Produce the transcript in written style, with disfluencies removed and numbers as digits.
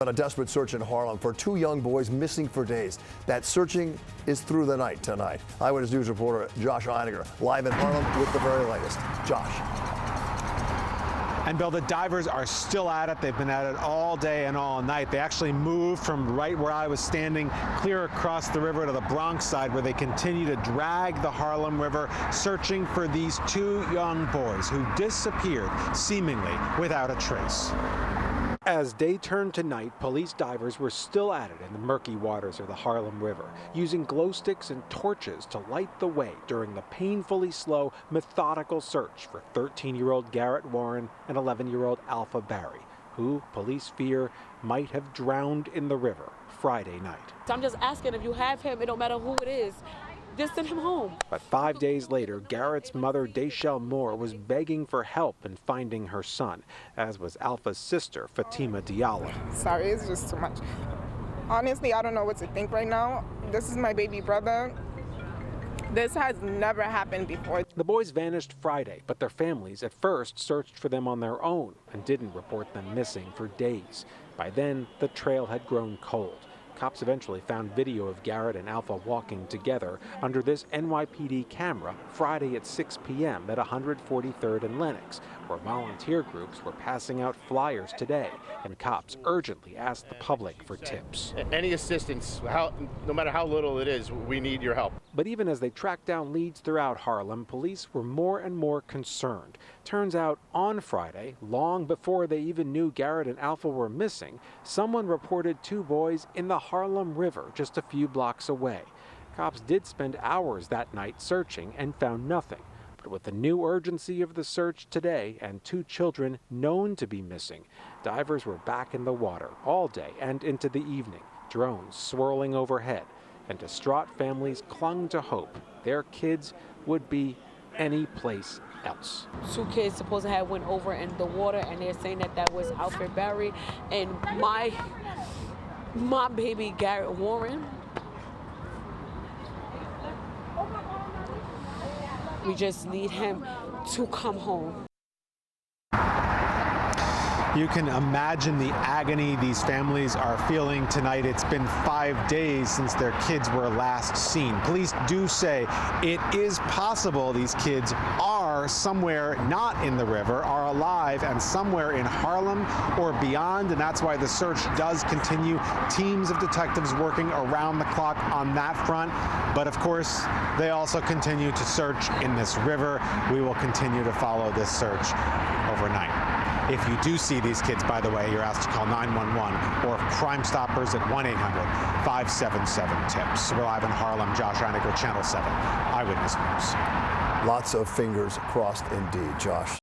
A desperate search in Harlem for two young boys missing for days. That searching is through the night tonight. Eyewitness News reporter Josh Einiger live in Harlem with the very latest. Josh. And Bill, the divers are still at it. They've been at it all day and all night. They actually moved from right where I was standing clear across the river to the Bronx side, where they continue to drag the Harlem River, searching for these two young boys who disappeared seemingly without a trace. As day turned to night, police divers were still at it in the murky waters of the Harlem River, using glow sticks and torches to light the way during the painfully slow, methodical search for 13-year-old Garrett Warren and 11-year-old Alpha Barry, who police fear might have drowned in the river Friday night. So I'm just asking, if you have him, it don't matter who it is, just send him home. But 5 days later, Garrett's mother, Dayshell Moore, was begging for help in finding her son, as was Alpha's sister, Fatima Diallo. Sorry, it's just too much. Honestly, I don't know what to think right now. This is my baby brother. This has never happened before. The boys vanished Friday, but their families at first searched for them on their own and didn't report them missing for days. By then, the trail had grown cold. Cops eventually found video of Garrett and Alpha walking together under this NYPD camera Friday at 6 p.m. at 143rd and Lenox, where volunteer groups were passing out flyers today, and cops urgently asked the public for tips. Any assistance, no matter how little it is, we need your help. But even as they tracked down leads throughout Harlem, police were more and more concerned. Turns out on Friday, long before they even knew Garrett and Alpha were missing, someone reported two boys in the Harlem River just a few blocks away. Cops did spend hours that night searching and found nothing. But with the new urgency of the search today and two children known to be missing, divers were back in the water all day and into the evening, drones swirling overhead, and distraught families clung to hope their kids would be any place else. Two kids supposed to have went over in the water, and they're saying that that was Alfred Barry and my baby Garrett Warren. We just need him to come home. You can imagine the agony these families are feeling tonight. It's been 5 days since their kids were last seen. Police do say it is possible these kids are somewhere not in the river, are alive, and somewhere in Harlem or beyond, and that's why the search does continue. Teams of detectives working around the clock on that front, but of course, they also continue to search in this river. We will continue to follow this search overnight. If you do see these kids, by the way, you're asked to call 911 or Crime Stoppers at 1-800-577-TIPS. We're live in Harlem. Josh Einiger, Channel 7, Eyewitness News. Lots of fingers crossed indeed, Josh.